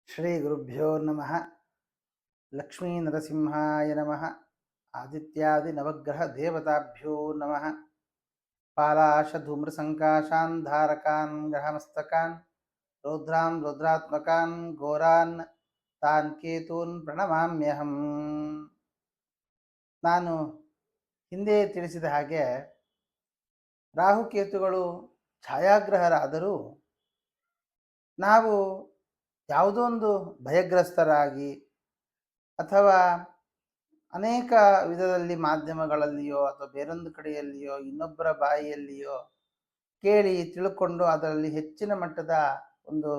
ಶ್ರೀ ಗುರುಭ್ಯೋ ನಮಃ. ಲಕ್ಷ್ಮೀ ನರಸಿಂಹಾಯ ನಮಃ. ಆದಿತ್ಯಾದಿ ನವಗ್ರಹ ದೇವತಾಭ್ಯೋ ನಮಃ. ಪಾಲಾಶ ಧೂಮ್ರ ಸಂಕಾಶಾನ್ ಧಾರಕಾನ್ ಗ್ರಹಮಸ್ತಕಾನ್ ರೌದ್ರಾನ್ ರುದ್ರಾತ್ಮಕಾನ್ ಘೋರಾನ್ ತಾನ್ ಕೇತೂನ್ ಪ್ರಣಮಾಮ್ಯಹಂ. ನಾನು ಹಿಂದೆ ತಿಳಿಸಿದ ಹಾಗೆ ರಾಹುಕೇತುಗಳು ಛಾಯಾಗ್ರಹರಾದರೂ ನಾವು ಯಾವುದೋ ಒಂದು ಭಯಗ್ರಸ್ತರಾಗಿ ಅಥವಾ ಅನೇಕ ವಿಧದಲ್ಲಿ ಮಾಧ್ಯಮಗಳಲ್ಲಿಯೋ ಅಥವಾ ಬೇರೊಂದು ಕಡೆಯಲ್ಲಿಯೋ ಇನ್ನೊಬ್ಬರ ಬಾಯಿಯಲ್ಲಿಯೋ ಕೇಳಿ ತಿಳ್ಕೊಂಡು ಅದರಲ್ಲಿ ಹೆಚ್ಚಿನ ಮಟ್ಟದ ಒಂದು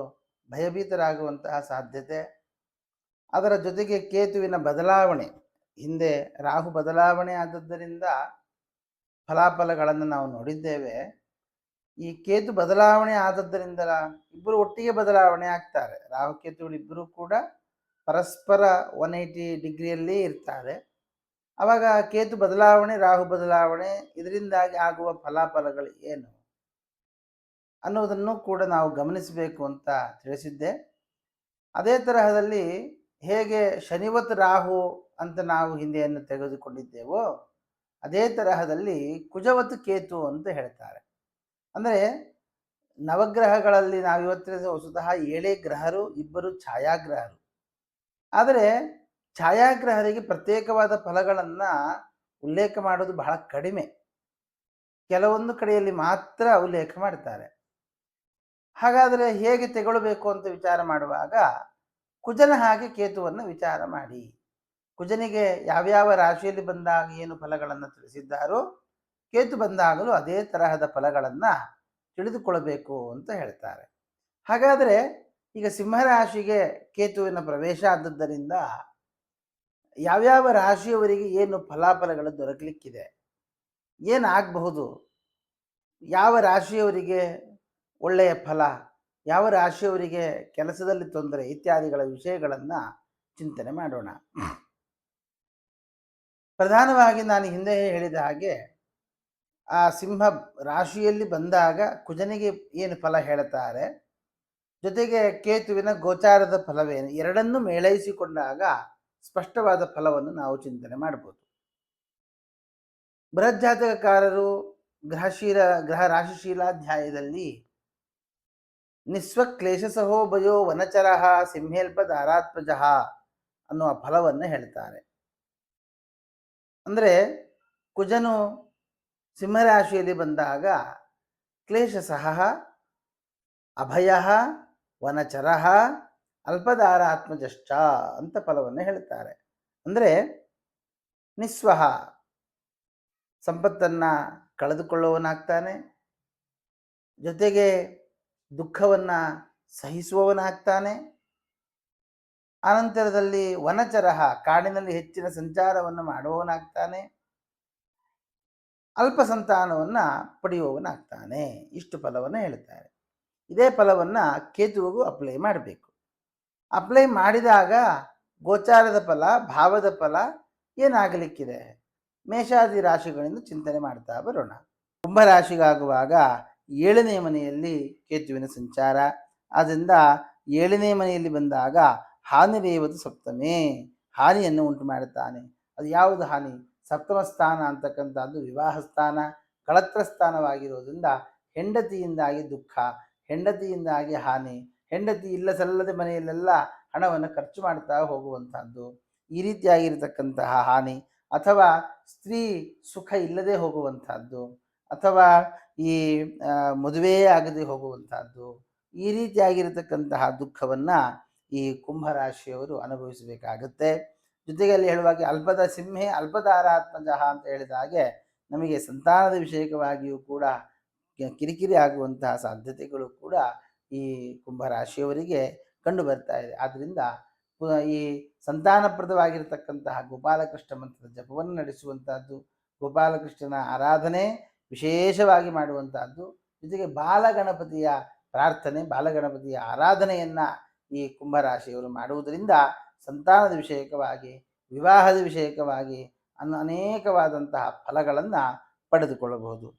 ಭಯಭೀತರಾಗುವಂತಹ ಸಾಧ್ಯತೆ, ಅದರ ಜೊತೆಗೆ ಕೇತುವಿನ ಬದಲಾವಣೆ, ಹಿಂದೆ ರಾಹು ಬದಲಾವಣೆ ಆದದ್ದರಿಂದ ಫಲಾಫಲಗಳನ್ನು ನಾವು ನೋಡಿದ್ದೇವೆ. ಈ ಕೇತು ಬದಲಾವಣೆ ಆದದ್ದರಿಂದ ಇಬ್ಬರು ಒಟ್ಟಿಗೆ ಬದಲಾವಣೆ ಆಗ್ತಾರೆ. ರಾಹು ಕೇತುಗಳು ಇಬ್ಬರು ಕೂಡ ಪರಸ್ಪರ 180 ಡಿಗ್ರಿಯಲ್ಲೇ ಇರ್ತಾರೆ. ಆವಾಗ ಕೇತು ಬದಲಾವಣೆ, ರಾಹು ಬದಲಾವಣೆ, ಇದರಿಂದಾಗಿ ಆಗುವ ಫಲಾಫಲಗಳು ಏನು ಅನ್ನೋದನ್ನು ಕೂಡ ನಾವು ಗಮನಿಸಬೇಕು ಅಂತ ತಿಳಿಸಿದ್ದೆ. ಅದೇ ತರಹದಲ್ಲಿ ಹೇಗೆ ಶನಿವತ್ ರಾಹು ಅಂತ ನಾವು ಹಿಂದೆಯನ್ನು ತೆಗೆದುಕೊಂಡಿದ್ದೇವೋ ಅದೇ ತರಹದಲ್ಲಿ ಕುಜವತ್ ಕೇತು ಅಂತ ಹೇಳ್ತಾರೆ. ಅಂದರೆ ನವಗ್ರಹಗಳಲ್ಲಿ ನಾವು ಇವತ್ತಿನ ವಸ್ತುತಃ 7 ಗ್ರಹರು, ಇಬ್ಬರು ಛಾಯಾಗ್ರಹರು. ಆದರೆ ಛಾಯಾಗ್ರಹರಿಗೆ ಪ್ರತ್ಯೇಕವಾದ ಫಲಗಳನ್ನು ಉಲ್ಲೇಖ ಮಾಡೋದು ಬಹಳ ಕಡಿಮೆ. ಕೆಲವೊಂದು ಕಡೆಯಲ್ಲಿ ಮಾತ್ರ ಉಲ್ಲೇಖ ಮಾಡ್ತಾರೆ. ಹಾಗಾದರೆ ಹೇಗೆ ತೆಗೊಳ್ಬೇಕು ಅಂತ ವಿಚಾರ ಮಾಡುವಾಗ ಕುಜನ ಹಾಗೆ ಕೇತುವನ್ನು ವಿಚಾರ ಮಾಡಿ. ಕುಜನಿಗೆ ಯಾವ್ಯಾವ ರಾಶಿಯಲ್ಲಿ ಬಂದಾಗ ಏನು ಫಲಗಳನ್ನು ತಿಳಿಸಿದ್ದಾರೋ ಕೇತು ಬಂದಾಗಲೂ ಅದೇ ತರಹದ ಫಲಗಳನ್ನು ತಿಳಿದುಕೊಳ್ಳಬೇಕು ಅಂತ ಹೇಳ್ತಾರೆ. ಹಾಗಾದರೆ ಈಗ ಸಿಂಹರಾಶಿಗೆ ಕೇತುವಿನ ಪ್ರವೇಶ ಆದದ್ದರಿಂದ ಯಾವ್ಯಾವ ರಾಶಿಯವರಿಗೆ ಏನು ಫಲಾಫಲಗಳು ದೊರಕಲಿಕ್ಕಿದೆ, ಏನಾಗಬಹುದು, ಯಾವ ರಾಶಿಯವರಿಗೆ ಒಳ್ಳೆಯ ಫಲ, ಯಾವ ರಾಶಿಯವರಿಗೆ ಕೆಲಸದಲ್ಲಿ ತೊಂದರೆ ಇತ್ಯಾದಿಗಳ ವಿಷಯಗಳನ್ನು ಚಿಂತನೆ ಮಾಡೋಣ. ಪ್ರಧಾನವಾಗಿ ನಾನು ಹಿಂದೆ ಹೇಳಿದ ಹಾಗೆ ಆ ಸಿಂಹ ರಾಶಿಯಲ್ಲಿ ಬಂದಾಗ ಕುಜನಿಗೆ ಏನು ಫಲ ಹೇಳ್ತಾರೆ, ಜೊತೆಗೆ ಕೇತುವಿನ ಗೋಚಾರದ ಫಲವೇನು, ಎರಡನ್ನೂ ಮೇಳೈಸಿಕೊಂಡಾಗ ಸ್ಪಷ್ಟವಾದ ಫಲವನ್ನು ನಾವು ಚಿಂತನೆ ಮಾಡ್ಬೋದು. ಬೃಹಜ್ಜಾತಕಕಾರರು ಗ್ರಹ ರಾಶಿಶೀಲಾಧ್ಯಾಯದಲ್ಲಿ ನಿಸ್ವಕ್ಲೇಶಸಹೋ ಭಯೋ ವನಚರಃ ಸಿಂಹೇಲ್ಪದಾರಾತ್ಮಜಃ ಅನ್ನುವ ಫಲವನ್ನು ಹೇಳ್ತಾರೆ. ಅಂದರೆ ಕುಜನು ಸಿಂಹರಾಶಿಯಲ್ಲಿ ಬಂದಾಗ ಕ್ಲೇಶಸಹ, ಅಭಯ, ವನಚರ, ಅಲ್ಪದಾರಾತ್ಮಜಶ್ಚ ಅಂತ ಫಲವನ್ನು ಹೇಳ್ತಾರೆ. ಅಂದರೆ ನಿಸ್ವಹ, ಸಂಪತ್ತನ್ನು ಕಳೆದುಕೊಳ್ಳುವವನಾಗ್ತಾನೆ, ಜೊತೆಗೆ ದುಃಖವನ್ನು ಸಹಿಸುವವನಾಗ್ತಾನೆ. ಆನಂತರದಲ್ಲಿ ವನಚರ, ಕಾಡಿನಲ್ಲಿ ಹೆಚ್ಚಿನ ಸಂಚಾರವನ್ನು ಮಾಡುವವನಾಗ್ತಾನೆ, ಅಲ್ಪ ಸಂತಾನವನ್ನು ಪಡೆಯುವವನಾಗ್ತಾನೆ. ಇಷ್ಟು ಫಲವನ್ನು ಹೇಳ್ತಾರೆ. ಇದೇ ಫಲವನ್ನು ಕೇತುವಿಗೂ ಅಪ್ಲೈ ಮಾಡಬೇಕು. ಅಪ್ಲೈ ಮಾಡಿದಾಗ ಗೋಚಾರದ ಫಲ, ಭಾವದ ಫಲ ಏನಾಗಲಿಕ್ಕಿದೆ, ಮೇಷಾದಿ ರಾಶಿಗಳಿಂದ ಚಿಂತನೆ ಮಾಡ್ತಾ ಬರೋಣ. ಕುಂಭರಾಶಿಗಾಗುವಾಗ 7ನೇ ಮನೆಯಲ್ಲಿ ಕೇತುವಿನ ಸಂಚಾರ. ಆದ್ದರಿಂದ 7ನೇ ಮನೆಯಲ್ಲಿ ಬಂದಾಗ ಹಾನಿರೇವತು ಸಪ್ತಮೇ, ಹಾನಿಯನ್ನು ಉಂಟು ಮಾಡುತ್ತಾನೆ. ಅದು ಯಾವುದು ಹಾನಿ? ಸಪ್ತಮ ಸ್ಥಾನ ಅಂತಕ್ಕಂಥದ್ದು ವಿವಾಹ ಸ್ಥಾನ, ಕಳತ್ರ ಸ್ಥಾನವಾಗಿರೋದ್ರಿಂದ ಹೆಂಡತಿಯಿಂದಾಗಿ ದುಃಖ, ಹೆಂಡತಿಯಿಂದಾಗಿ ಹಾನಿ, ಹೆಂಡತಿ ಇಲ್ಲ ಸಲ್ಲದೆ ಮನೆಯಲ್ಲೆಲ್ಲ ಹಣವನ್ನು ಖರ್ಚು ಮಾಡ್ತಾ ಹೋಗುವಂಥದ್ದು, ಈ ರೀತಿಯಾಗಿರತಕ್ಕಂತಹ ಹಾನಿ, ಅಥವಾ ಸ್ತ್ರೀ ಸುಖ ಇಲ್ಲದೆ ಹೋಗುವಂಥದ್ದು, ಅಥವಾ ಈ ಮದುವೆಯೇ ಆಗದೆ ಹೋಗುವಂಥದ್ದು, ಈ ರೀತಿಯಾಗಿರತಕ್ಕಂತಹ ದುಃಖವನ್ನು ಈ ಕುಂಭರಾಶಿಯವರು ಅನುಭವಿಸಬೇಕಾಗತ್ತೆ. ಜೊತೆಗೆ ಅಲ್ಲಿ ಹೇಳುವಾಗ ಅಲ್ಪದ ಸಿಂಹೆ ಅಲ್ಪದಾರಾತ್ಮಜಃ ಅಂತ ಹೇಳಿದ ಹಾಗೆ ನಮಗೆ ಸಂತಾನದ ವಿಷಯಕವಾಗಿಯೂ ಕೂಡ ಕಿರಿಕಿರಿ ಆಗುವಂತಹ ಸಾಧ್ಯತೆಗಳು ಕೂಡ ಈ ಕುಂಭರಾಶಿಯವರಿಗೆ ಕಂಡು ಬರ್ತಾ ಇದೆ. ಆದ್ದರಿಂದ ಈ ಸಂತಾನಪ್ರದವಾಗಿರತಕ್ಕಂತಹ ಗೋಪಾಲಕೃಷ್ಣ ಮಂತ್ರದ ಜಪವನ್ನು ನಡೆಸುವಂತಹದ್ದು, ಗೋಪಾಲಕೃಷ್ಣನ ಆರಾಧನೆ ವಿಶೇಷವಾಗಿ ಮಾಡುವಂತಹದ್ದು, ಜೊತೆಗೆ ಬಾಲಗಣಪತಿಯ ಪ್ರಾರ್ಥನೆ, ಬಾಲಗಣಪತಿಯ ಆರಾಧನೆಯನ್ನು ಈ ಕುಂಭರಾಶಿಯವರು ಮಾಡುವುದರಿಂದ ಸಂತಾನದ ವಿಷಯಕವಾಗಿ, ವಿವಾಹದ ವಿಷಯಕವಾಗಿ ಅನೇಕವಾದಂತಹ ಫಲಗಳನ್ನು ಪಡೆದುಕೊಳ್ಳಬಹುದು.